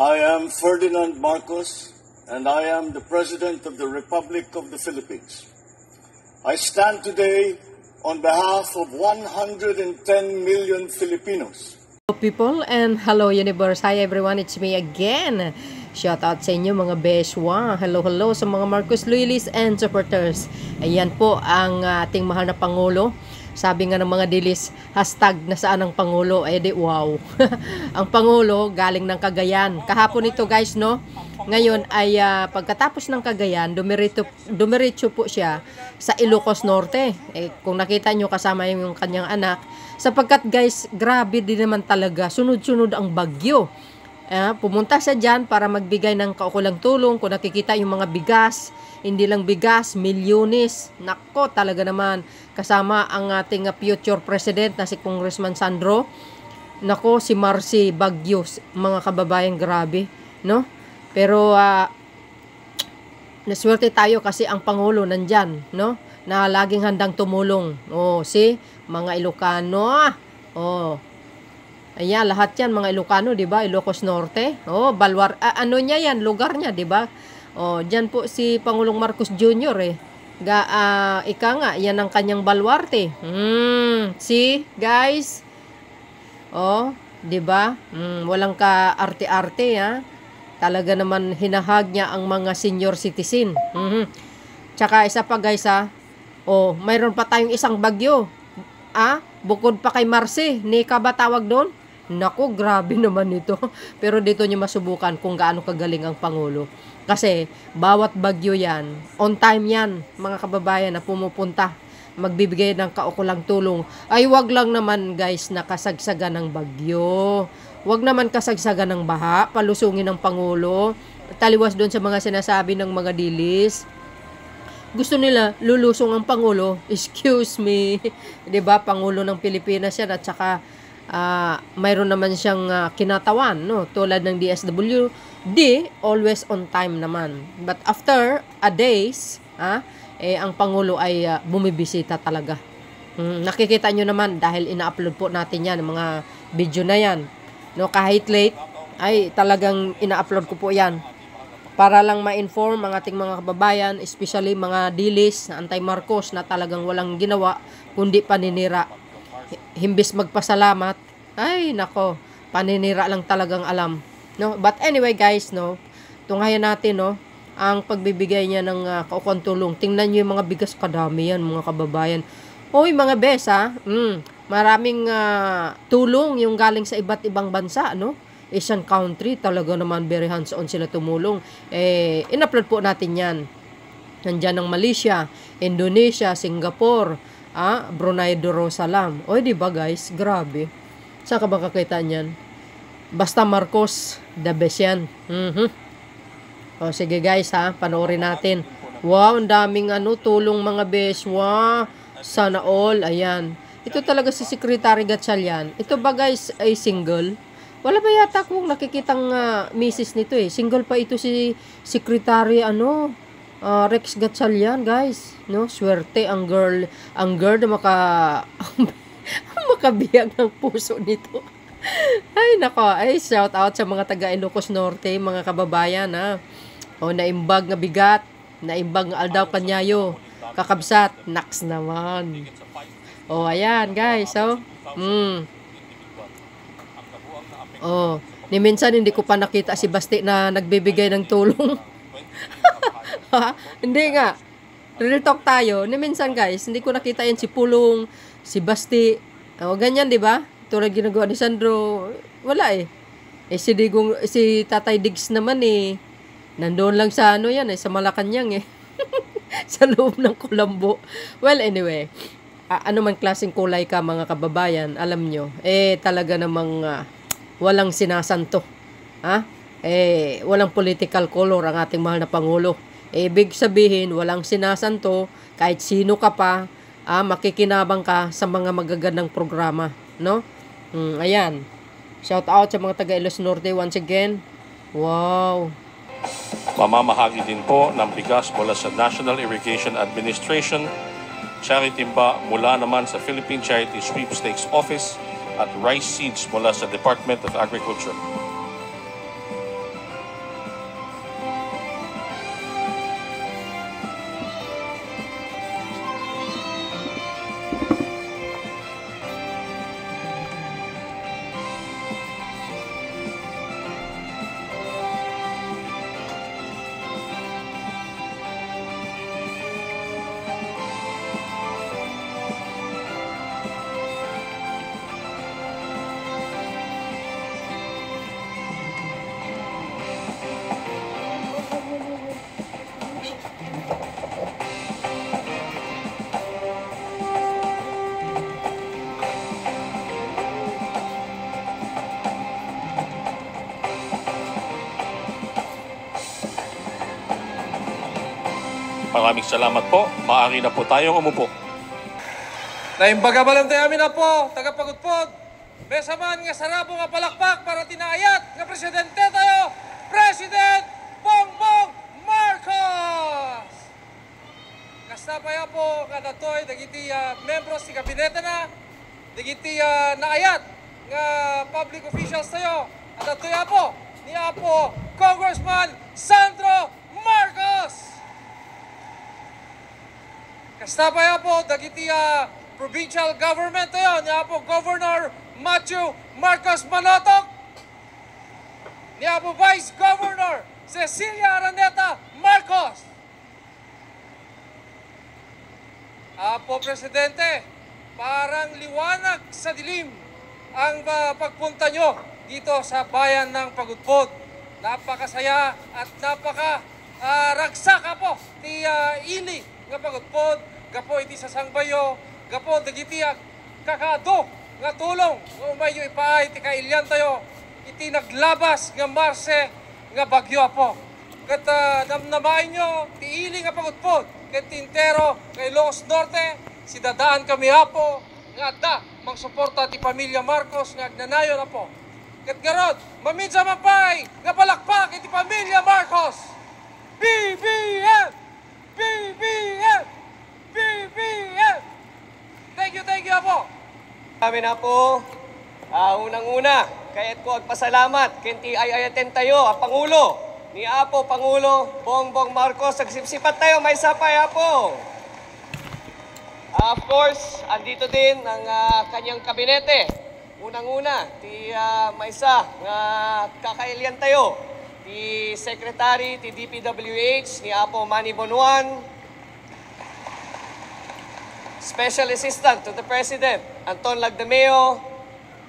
I am Ferdinand Marcos, and I am the President of the Republic of the Philippines. I stand today on behalf of 110 million Filipinos. Hello people and hello universe. Hi everyone, it's me again. Shout out sa inyo mga beswa. Hello sa mga Marcos loyalists and supporters. Ayan po ang ating mahal na Pangulo. Sabi nga ng mga dilis, hashtag nasaan ang Pangulo? Eh di wow. Ang Pangulo galing ng Cagayan. Kahapon ito guys, no? Ngayon ay pagkatapos ng Cagayan, dumiretso po siya sa Ilocos Norte. Eh, kung nakita nyo kasama yung kanyang anak. Sapagkat guys, grabe din naman talaga. Sunod-sunod ang bagyo. Pumunta siya dyan para magbigay ng kaukulang tulong. Kung nakikita yung mga bigas, hindi lang bigas, milyones. Nako, talaga naman. Kasama ang ating future president na si Congressman Sandro. Nako, si Marcy Baguio, mga kababayan, grabe, no? Pero naswerte tayo kasi ang Pangulo nandyan, no? Na laging handang tumulong. Oh, si mga Ilocano. Oh. Ayan, lahat yan mga Ilocano, 'di ba? Ilocos Norte. Oh, Balwar, ano niya yan, lugar niya, 'di ba? Oh, diyan po si Pangulong Marcos Jr. Ika nga, yan ang kanyang baluarte. See, guys? Oh, 'di ba? Walang ka-arte-arte, ha? Talaga naman hinahag niya ang mga senior citizen. Tsaka isa pa, guys, ha? Oh, mayroon pa tayong isang bagyo. Bukod pa kay Marcy, Nika ba tawag doon? Naku, grabe naman ito. Pero dito nyo masubukan kung gaano kagaling ang Pangulo. Kasi bawat bagyo yan, on time yan, mga kababayan na pumupunta, magbibigay ng kaukulang tulong. Ay wag lang naman guys na kasagsagan ng bagyo. Wag naman kasagsagan ng baha, palusungin ng Pangulo. Taliwas doon sa mga sinasabi ng mga dilis. Gusto nila lulusong ang Pangulo. Excuse me. 'Di ba? Pangulo ng Pilipinas yan at saka mayroon naman siyang kinatawan, no? Tulad ng DSWD, always on time naman. But after a days, ang Pangulo ay bumibisita talaga. Nakikita nyo naman dahil ina-upload po natin yan, mga video na yan. No, kahit late, ay talagang ina-upload ko po yan. Para lang ma-inform ang ating mga kababayan, especially mga dilis, anti-Marcos na talagang walang ginawa, kundi paninira. Himbis magpasalamat, ay nako, paninira lang talagang alam. No? But anyway guys, no, tunghayan natin, no, ang pagbibigay niya ng kaukulang tulong. Tingnan niyo yung mga bigas, kadami yan mga kababayan. Hoy mga bes, maraming tulong yung galing sa iba't ibang bansa, no? Asian country, talaga naman very hands-on sila tumulong. In-upload po natin yan. Nandyan ang Malaysia, Indonesia, Singapore, Brunei Darussalam. O, di ba guys? Grabe. Saan ka ba kakita niyan? Basta Marcos, the best yan. O, sige guys, panoorin natin. Wow, ang daming tulong mga bes. Wow, sana all. Ayan. Ito talaga si Secretary Gatchalian. Ito ba guys ay single? Wala ba yata kung nakikitang misis nito eh. Single pa ito si Secretary Rex Gatchalian, guys. No, swerte ang girl na makabiyag ng puso nito. Ay nako, ay shout out sa mga taga Ilocos Norte, mga kababayan, naimbag nga bigat, naimbag nga aldaw kanyayo, kakabsat, naks naman. Ayan guys, ni minsan hindi ko pa nakita si Basti na nagbibigay ng tulong. Hindi nga. Real talk tayo. Ni minsan guys, hindi ko nakita yan si Pulong, si Basti. Ganyan, di ba? Tulad ginagawa ni Sandro. Wala eh. Si Tatay Diggs naman nandoon lang sa sa Malacanang sa loob ng Colombo. Well, anyway. Ano man klaseng kulay ka mga kababayan, alam nyo, talaga namang walang sinasanto. Walang political color ang ating mahal na Pangulo. Ibig sabihin, walang sinasanto, kahit sino ka pa, makikinabang ka sa mga magagandang programa, no? Ayan. Shout out sa mga taga Ilocos Norte once again. Wow. Mamamahagi din po ng bigas mula sa National Irrigation Administration, charity ba mula naman sa Philippine Charity Sweepstakes Office, at rice seeds mula sa Department of Agriculture. Maraming salamat po. Maaari na po tayong umupo. Naimbaga balantay amin na po, tagapagudpod. Besaman nga sarabo nga palakpak para tinaayat nga presidente tayo, President Bongbong Marcos! Kasapaya po kadatoy, dagiti membros ti kabinete na, dagiti naayat nga public officials tayo. At datoy po, ni Apo Congressman Sandro Marcos! Kasapaya po, dagiti provincial government tayo, ni Apo Governor Matthew Marcos Manotok, ni Apo Vice Governor Cecilia Araneta Marcos. Apo Presidente, parang liwanag sa dilim ang pagpunta nyo dito sa bayan ng Pagudpod. Napakasaya at ragsak po ti ili nga Pagudpod, gapo iti sa Sangbayo, gapo dagiti kakado nga tulong nga umayo ipaay ti kailyan tayo iti naglabas nga Marse nga bagyo po. Kat namnamain nyo ti ili nga Pagudpod ket Tintero kay Ilocos Norte, si dadaan kami hapo nga da mangsuporta ti pamilya Marcos nga agnanayon na po. Ket garod maminsa mapay nga palakpak iti pamilya Marcos. BBM! BBM! BBM! Thank you po. Kami na po, unang-una, kaya't ko agpasalamat, kenti ay ayaten tayo, Pangulo, ni Apo Pangulo Bongbong Marcos, nagsipsipat tayo, may sapay Apo. Of course, andito din ang kanyang kabinete. Unang-una, maysa nga kakailian tayo, ti Secretary, ti DPWH, ni Apo Manny Bonuan, Special Assistant to the President, Anton Lagdameo,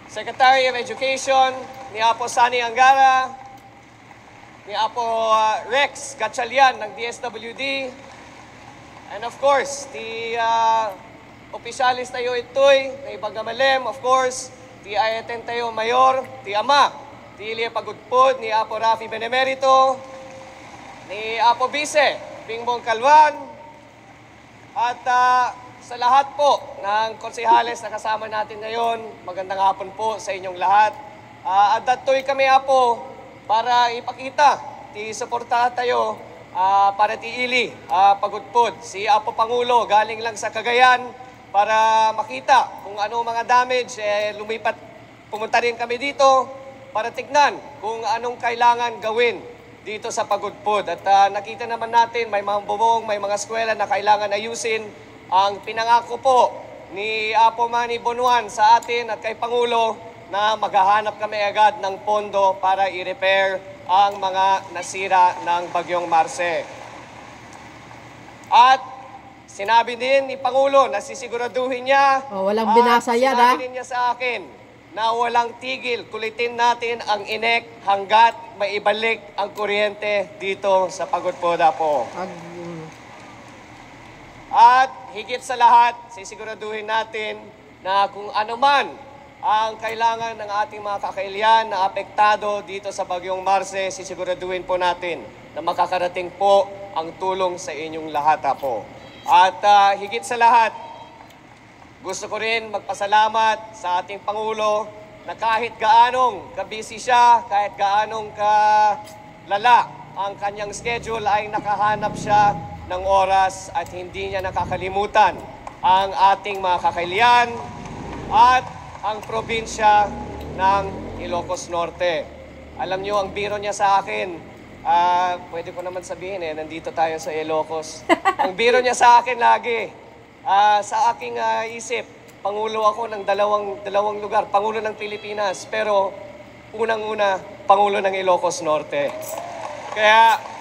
Secretary of Education, ni Apo Sani Angara, ni Apo Rex Gatchalian ng DSWD, and of course, ti opisyalis tayo ito'y, na Ibagamalem, of course, ti ayaten tayo Mayor, ti Ama, ti Ilia Pagudpod, ni Apo Rafi Benemerito, ni Apo Vice, Bingbong Calvan, at sa lahat po ng konsehales na kasama natin ngayon, magandang hapon po sa inyong lahat. At datoy kami Apo para ipakita, ti suporta tayo para ti ili Pagudpod. Si Apo Pangulo galing lang sa Cagayan para makita kung ano mga damage. Lumipat, pumunta rin kami dito para tignan kung anong kailangan gawin dito sa Pagudpod. At nakita naman natin may mga bubong, may mga eskwela na kailangan ayusin. Ang pinangako po ni Apo Manny Bonuan sa atin at kay Pangulo na maghahanap kami agad ng pondo para i-repair ang mga nasira ng Bagyong Marse. At sinabi din ni Pangulo na sisiguraduhin niya, walang binasa yan, sinabi din niya sa akin na walang tigil, kulitin natin ang INEC hanggat maibalik ang kuryente dito sa Pagudpod po. At higit sa lahat, sisiguraduhin natin na kung ano man ang kailangan ng ating mga kakailian na apektado dito sa Bagyong Marse, sisiguraduhin po natin na makakarating po ang tulong sa inyong lahat po. At higit sa lahat, gusto ko rin magpasalamat sa ating Pangulo na kahit gaanong kabisi siya, kahit gaanong kalala ang kanyang schedule ay nakahanap siya ng oras at hindi niya nakakalimutan ang ating mga kakailian at ang probinsya ng Ilocos Norte. Alam niyo, ang biro niya sa akin, pwede ko naman sabihin nandito tayo sa Ilocos. Ang biro niya sa akin lagi, sa aking isip, Pangulo ako ng dalawang lugar, Pangulo ng Pilipinas, pero unang-una, Pangulo ng Ilocos Norte. Kaya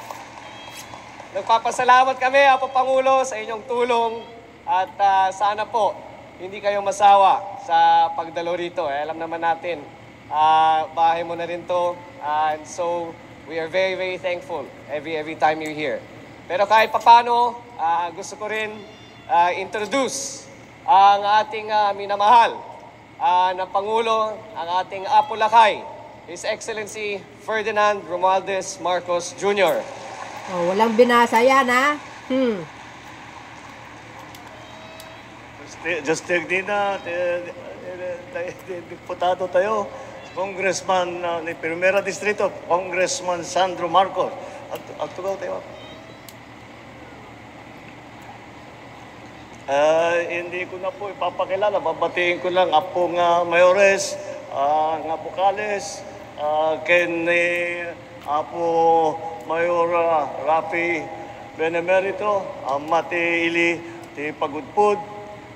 nagpapasalamat kami, Apo Pangulo, sa inyong tulong at sana po hindi kayo masawa sa pagdalo rito. Alam naman natin, bahay mo na rin to. And so, we are very, very thankful every time you're here. Pero kahit papano, gusto ko rin introduce ang ating minamahal na Pangulo, ang ating Apo Lakay, His Excellency Ferdinand Romualdez Marcos Jr. Walang binasa yan, ha? Just take na, diputado tayo, Congressman ni Primera Distrito, Congressman Sandro Marcos. At tugaw tayo. Hindi ko na po ipapakilala, babatiin ko lang Apong Mayores, nga Bocales, ken Apo Mayor Rafi Benemerito, Mati Ili, ti Pagudpud,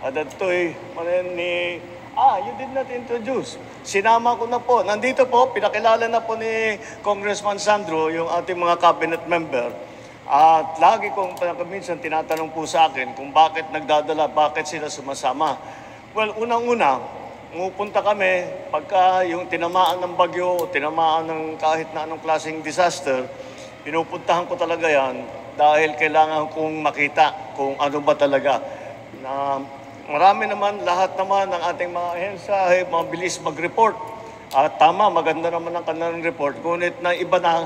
adatoy manen ni you did not introduce. Sinama ko na po. Nandito po, pinakilala na po ni Congressman Sandro yung ating mga cabinet member. At lagi kong minsan tinatanong po sa akin kung bakit nagdadala, bakit sila sumasama. Well, unang-una, pupunta kami pagka yung tinamaan ng bagyo o tinamaan ng kahit na anong klaseng disaster, pinupuntahan ko talaga yan dahil kailangan kong makita kung ano ba talaga. Na marami naman, lahat naman ng ating mga ahensya ay mabilis mag-report. At tama, maganda naman ang kanilang report. Ngunit na iba na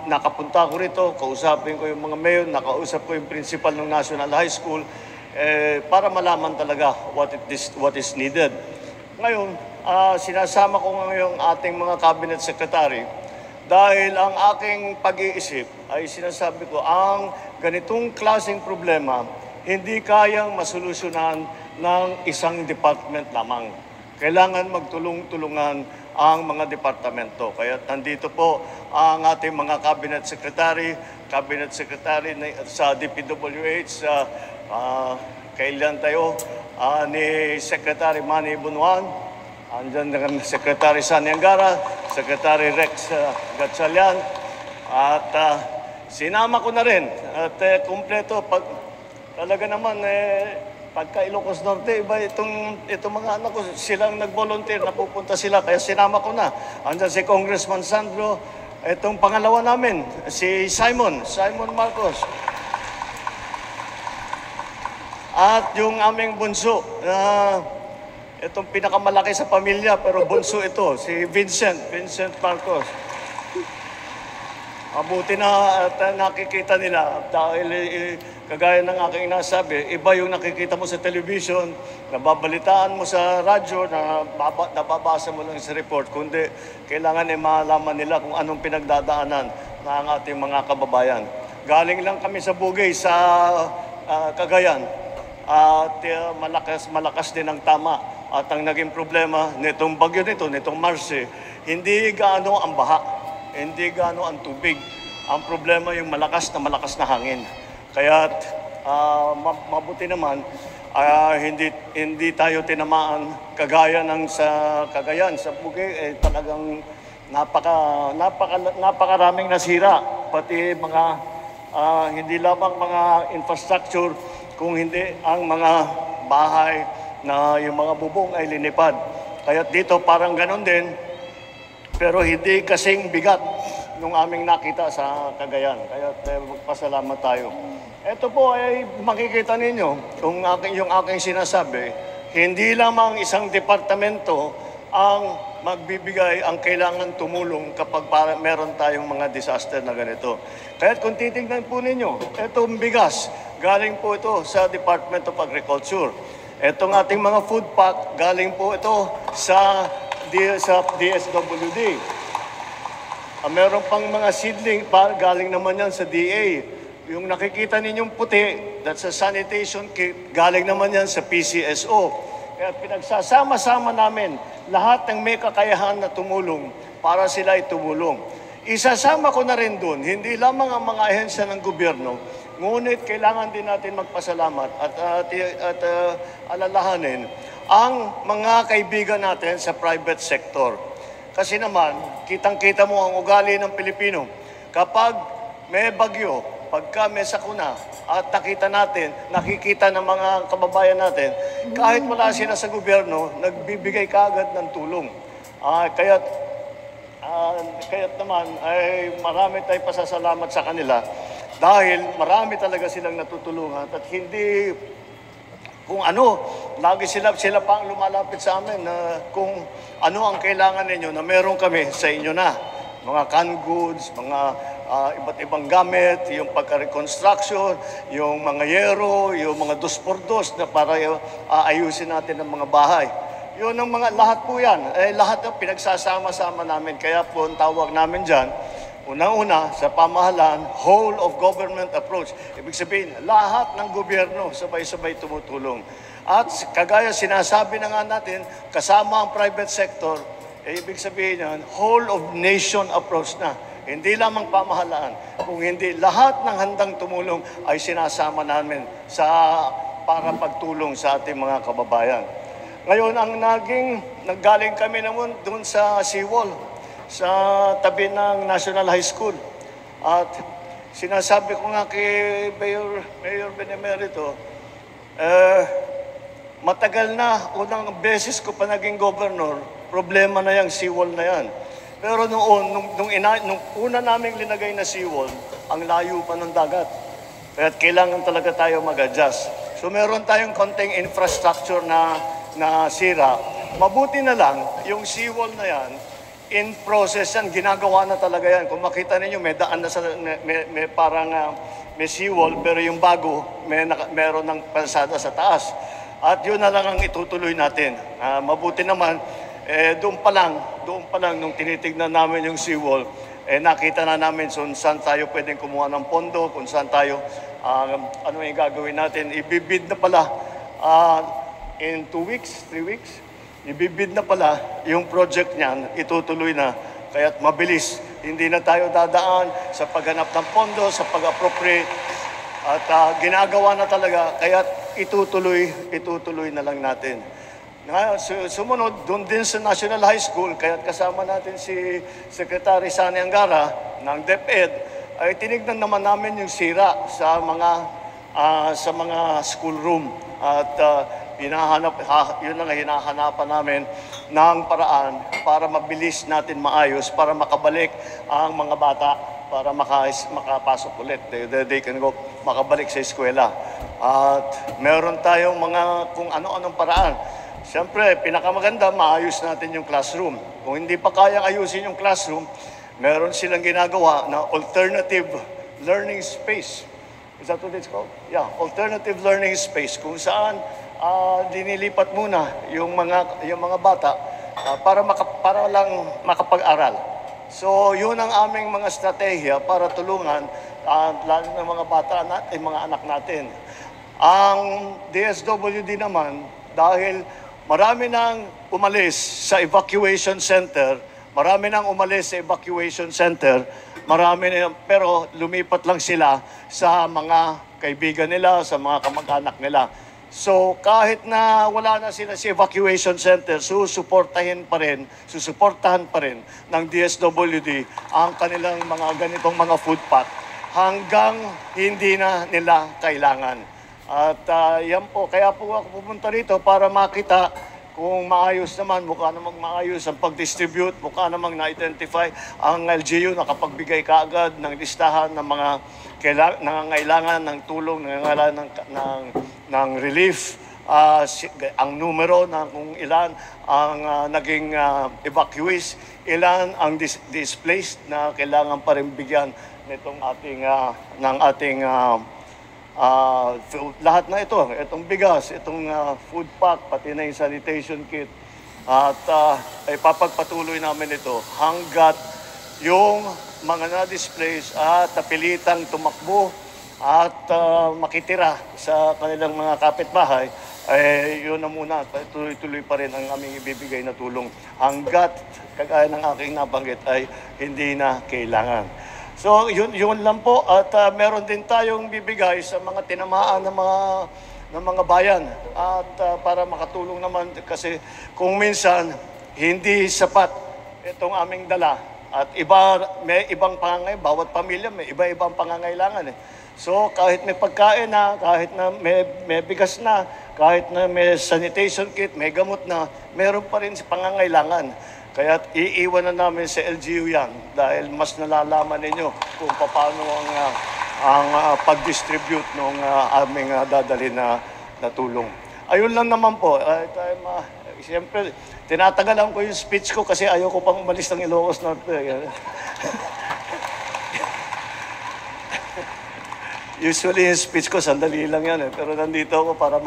nakapunta ko rito, kausapin ko yung mga mayor, nakausap ko yung principal ng National High School para malaman talaga what is needed. Ngayon, sinasama ko ngayon ating mga cabinet secretary dahil ang aking pag-iisip ay sinasabi ko, ang ganitong klaseng problema hindi kayang masolusyonan ng isang department lamang. Kailangan magtulong-tulungan ang mga departamento. Kaya nandito po ang ating mga cabinet secretary sa DPWH, kailan tayo, ni Secretary Manny Bunuan, andyan ng Secretary Sani Angara, Secretary Rex Gatchalian, at sinama ko na rin at kumpleto. Talaga naman, pagka Ilocos Norte, iba itong mga anak ko, silang nag-volunteer, napupunta sila, kaya sinama ko na. Andyan si Congressman Sandro, itong pangalawa namin, si Simon Marcos. At yung aming bunso, itong pinakamalaki sa pamilya, pero bunso ito, si Vincent Marcos. Mabuti na at nakikita nila dahil kagaya ng aking nasabi, iba yung nakikita mo sa television, nababalitaan mo sa radyo, nababasa mo lang sa report, kundi kailangan malaman nila kung anong pinagdadaanan ng ating mga kababayan. Galing lang kami sa Bugay sa Cagayan at malakas din ang tama. At ang naging problema nitong bagyo nitong Marce, hindi gaano ang baha. Hindi gaano ang tubig. Ang problema yung malakas na hangin. Kaya mabuti naman, hindi tayo tinamaan kagaya ng sa Cagayan, sa Bugay, talagang napakaraming nasira. Pati mga, hindi lamang mga infrastructure, kung hindi ang mga bahay na yung mga bubong ay linipad. Kaya dito parang ganon din, pero hindi kasing bigat nung aming nakita sa Cagayan. Kaya magpasalamat tayo. Ito po ay makikita ninyo, yung aking sinasabi, hindi lamang isang departamento ang magbibigay, ang kailangan tumulong kapag meron tayong mga disaster na ganito. Kaya kung titignan po ninyo, itong bigas, galing po ito sa Department of Agriculture. Itong ating mga food pack, galing po ito sa DSWD. Meron pang mga seedling, galing naman yan sa DA. Yung nakikita ninyong puti, that's a sanitation kit, galing naman yan sa PCSO. Kaya pinagsasama-sama namin lahat ng may kakayahan na tumulong para sila ay tumulong. Isasama ko na rin doon, hindi lamang ang mga ahensya ng gobyerno, ngunit kailangan din natin magpasalamat at alalahanin ang mga kaibigan natin sa private sector. Kasi naman, kitang-kita mo ang ugali ng Pilipino. Kapag may bagyo, pagka may sakuna, at nakikita ng mga kababayan natin, kahit wala sila sa gobyerno, nagbibigay kaagad ng tulong. Kaya't naman, ay marami tayong pasasalamat sa kanila dahil marami talaga silang natutulungan at hindi kung ano, lagi sila pa ang lumalapit sa amin na kung ano ang kailangan ninyo na meron kami sa inyo na. Mga canned goods, mga iba't ibang gamit, yung pagka-reconstruction, yung mga yero, yung mga 2x2 na para ayusin natin ang mga bahay. Yun ang mga, lahat po yan. Lahat na pinagsasama-sama namin. Kaya po ang tawag namin dyan, unang-una, sa pamahalaan, whole of government approach. Ibig sabihin, lahat ng gobyerno sabay-sabay tumutulong. At kagaya sinasabi na nga natin, kasama ang private sector, ibig sabihin yan, whole of nation approach na. Hindi lamang pamahalaan, kung hindi lahat ng handang tumulong ay sinasama namin para pagtulong sa ating mga kababayan. Ngayon, naggaling kami naman doon sa seawall, sa tabi ng National High School. At sinasabi ko nga kay Mayor Benemerito, matagal na, unang beses ko pa naging governor, problema na yung seawall na yan. Pero nung una naming linagay na seawall, ang layo pa ng dagat. Kaya kailangan talaga tayo mag-adjust. So meron tayong konting infrastructure na sira. Mabuti na lang, yung seawall na yan, in process yan, ginagawa na talaga yan. Kung makita ninyo, may daan na may seawall, pero yung bago, meron ng kalsada sa taas. At yun na lang ang itutuloy natin. Mabuti naman, doon pa lang nung tinitignan namin yung seawall, nakita na namin saan tayo pwedeng kumuha ng pondo, kung saan tayo, ano yung gagawin natin. Ibibid na pala in 2 weeks, 3 weeks, ibibid na pala yung project niyan, itutuloy na. Kaya't mabilis. Hindi na tayo dadaan sa paghanap ng pondo, sa pag-appropriate. At ginagawa na talaga, kaya't itutuloy na lang natin. Sumunod, doon din sa National High School, kaya't kasama natin si Secretary Sani Angara ng DepEd, ay tinignan naman namin yung sira sa mga schoolroom. At yun ang hinahanapan namin ng paraan para mabilis natin maayos, para makabalik ang mga bata, para makapasok ulit. They can go, makabalik sa eskwela. At meron tayong mga kung ano-anong paraan. Siyempre, pinakamaganda, maayos natin yung classroom. Kung hindi pa kayang ayusin yung classroom, meron silang ginagawa na alternative learning space. Is that what it's called? Yeah, alternative learning space. Kung saan dinilipat muna yung mga bata para lang makapag-aral. So, yun ang aming mga estratehiya para tulungan lalo ng mga bata natin, mga anak natin. Ang DSWD naman, dahil marami nang umalis sa evacuation center, pero lumipat lang sila sa mga kaibigan nila, sa mga kamag-anak nila. So kahit na wala na sila sa evacuation center, susuportahan pa rin ng DSWD ang kanilang mga ganitong mga food pack hanggang hindi na nila kailangan. At yan po, kaya po ako pumunta rito para makita kung maayos naman, mukha namang maayos ang pag-distribute, mukha namang na-identify ang LGU, nakapagbigay kaagad ng listahan ng mga nangangailangan ng tulong, nangangailangan ng relief, ang numero na kung ilan ang naging evacuees, ilan ang displaced na kailangan pa rin bigyan nitong ating lahat na itong bigas, itong food pack, pati na yung sanitation kit. At ipapagpatuloy namin ito hanggat yung mga na-displace at napilitang tumakbo at makitira sa kanilang mga kapitbahay, yun na muna, tuloy-tuloy pa rin ang aming ibibigay na tulong hanggat, kagaya ng aking nabanggit, ay hindi na kailangan. So, yun lang po. At meron din tayong bibigay sa mga tinamaan ng mga bayan. At para makatulong naman, kasi kung minsan, hindi sapat itong aming dala. At may ibang pangangailangan, bawat pamilya may iba-ibang pangangailangan. So, kahit may pagkain na, kahit na may bigas na, kahit na may sanitation kit, may gamot na, meron pa rin pangangailangan. Kaya iiwan na namin sa LGU yan dahil mas nalalaman ninyo kung paano ang pag-distribute ng aming dadalhin na tulong. Ayun lang naman po. Siyempre, tinatagalan ko yung speech ko kasi ayaw ko pang umalis ng Ilocos Norte. Usually yung speech ko, sandali lang yan eh. Pero nandito ako para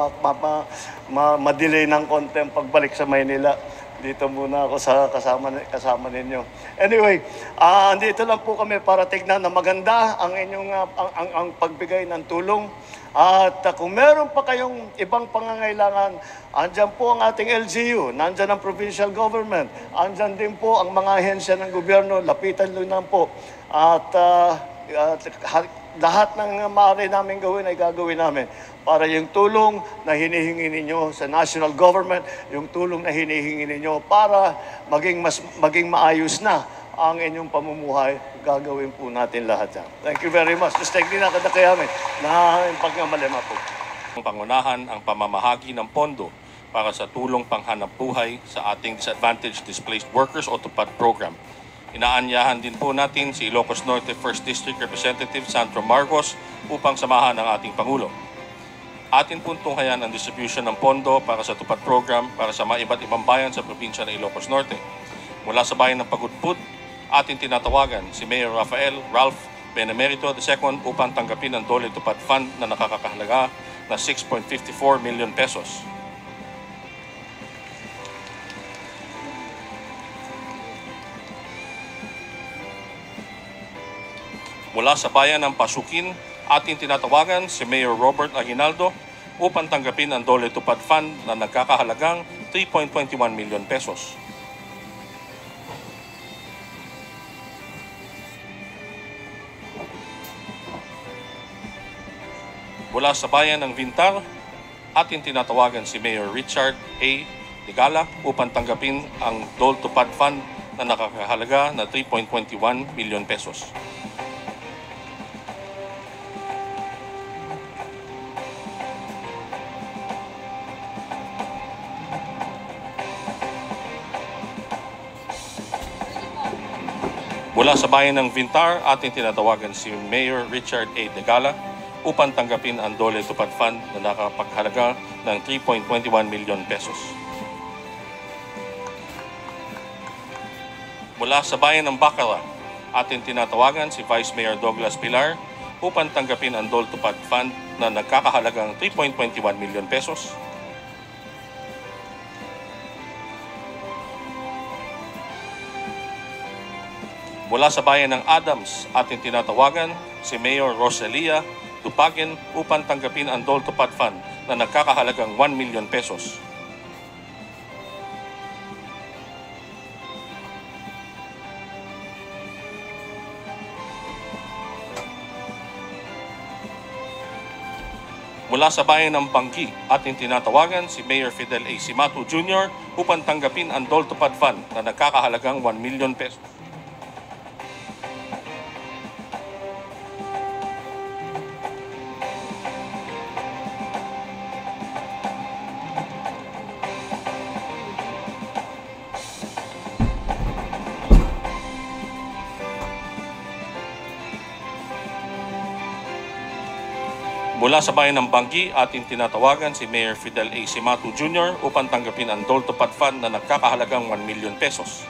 ma-delay ng konti ang pagbalik sa Maynila. Dito muna ako sa kasama ninyo. Anyway, andito lang po kami para tignan na maganda ang inyong ang pagbigay ng tulong. At kung meron pa kayong ibang pangangailangan, andyan po ang ating LGU, nandyan ang provincial government, andyan din po ang mga ahensya ng gobyerno, lapitan lang po. At lahat ng maaari namin gawin ay gagawin namin para yung tulong na hinihingi ninyo sa national government, yung tulong na hinihingi ninyo para maging maayos na ang inyong pamumuhay, gagawin po natin lahat yan. Thank you very much. Just take din na kadakayamin na yung pagmamalema po. Pangunahan ang pamamahagi ng pondo para sa tulong panghanap buhay sa ating Disadvantaged Displaced Workers o TUPAD program. Inaanyahan din po natin si Ilocos Norte 1st District Representative Sandro Marcos upang samahan ang ating Pangulo. Atin pong tunghayan ang distribution ng pondo para sa TUPAD program para sa mga iba't ibang bayan sa probinsya ng Ilocos Norte. Mula sa bayan ng Pagudpud, atin tinatawagan si Mayor Ralph Benemerito II upang tanggapin ang Dole TUPAD Fund na nakakahalaga na 6.54 million pesos. Mula sa bayan ng Pasukin, ating tinatawagan si Mayor Robert Aguinaldo upang tanggapin ang Dole TUPAD Fund na nagkakahalagang 3.21 million pesos. Mula sa bayan ng Vintar, ating tinatawagan si Mayor Richard A. Degala upang tanggapin ang Dole TUPAD Fund na nakakahalaga na 3.21 million pesos. Mula sa bayan ng Vintar, ating tinatawagan si Mayor Richard A. Degala upang tanggapin ang Dole TUPAD Fund na nakapagahalaga ng 3.21 million pesos. Mula sa bayan ng Bacala, ating tinatawagan si Vice Mayor Douglas Pilar upang tanggapin ang Dole TUPAD Fund na nagkakahalagang 3.21 million pesos. Mula sa bayan ng Adams, ating tinatawagan si Mayor Rosalia Dupagin upang tanggapin ang Dole TUPAD Fund na nagkakahalagang 1 million pesos. Mula sa bayan ng Banggi, ating tinatawagan si Mayor Fidel A. Simatu Jr. upang tanggapin ang Dole TUPAD Fund na nagkakahalagang 1 million pesos. Mula sa bayan ng Banggi, ating tinatawagan si Mayor Fidel A. Simatu Jr. upang tanggapin ang Dole TUPAD Fund na nagkakahalagang 1 million pesos.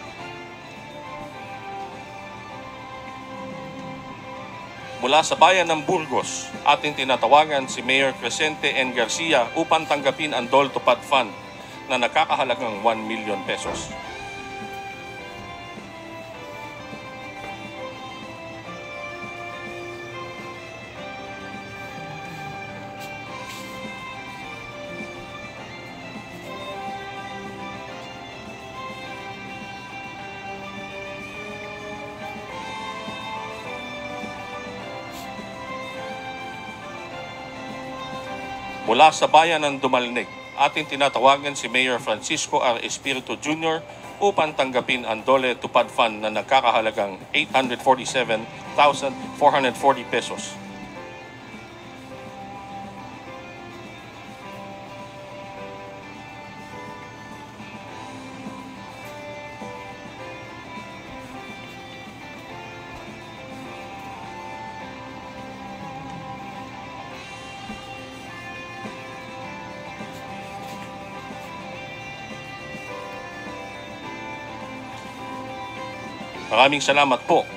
Mula sa bayan ng Burgos, ating tinatawagan si Mayor Crescente N. Garcia upang tanggapin ang Dole TUPAD Fund na nagkakahalagang 1 million pesos. Mula sa bayan ng Dumalneg, ating tinatawagan si Mayor Francisco R. Espiritu Jr. upang tanggapin ang Dole TUPAD Fund na nagkakahalagang 847,440 pesos. Maraming salamat po.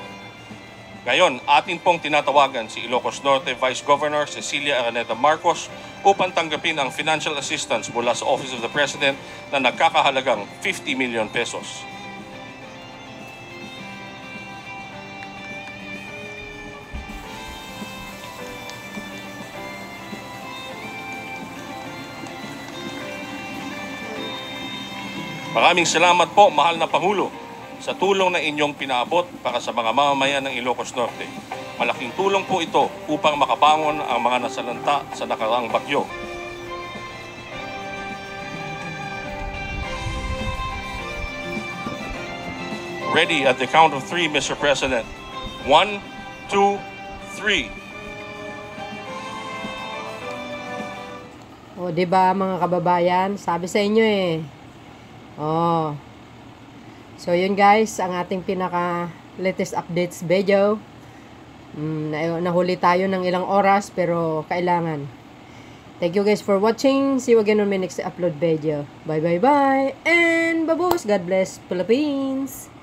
Ngayon, atin pong tinatawagan si Ilocos Norte Vice Governor Cecilia Araneta Marcos upang tanggapin ang financial assistance mula sa Office of the President na nagkakahalagang 50 million pesos. Maraming salamat po, mahal na Pangulo, sa tulong na inyong pinaabot para sa mga mamamayan ng Ilocos Norte. Malaking tulong po ito upang makabangon ang mga nasalanta sa nakaraang bagyo. Ready at the count of 3, Mr. President. 1, 2, 3. O, di ba mga kababayan? Sabi sa inyo eh. Oh. So, yun guys, ang ating pinaka latest updates video. Nahuli tayo ng ilang oras pero kailangan. Thank you guys for watching. See you again on my next upload video. Bye bye bye. And babos. God bless Philippines.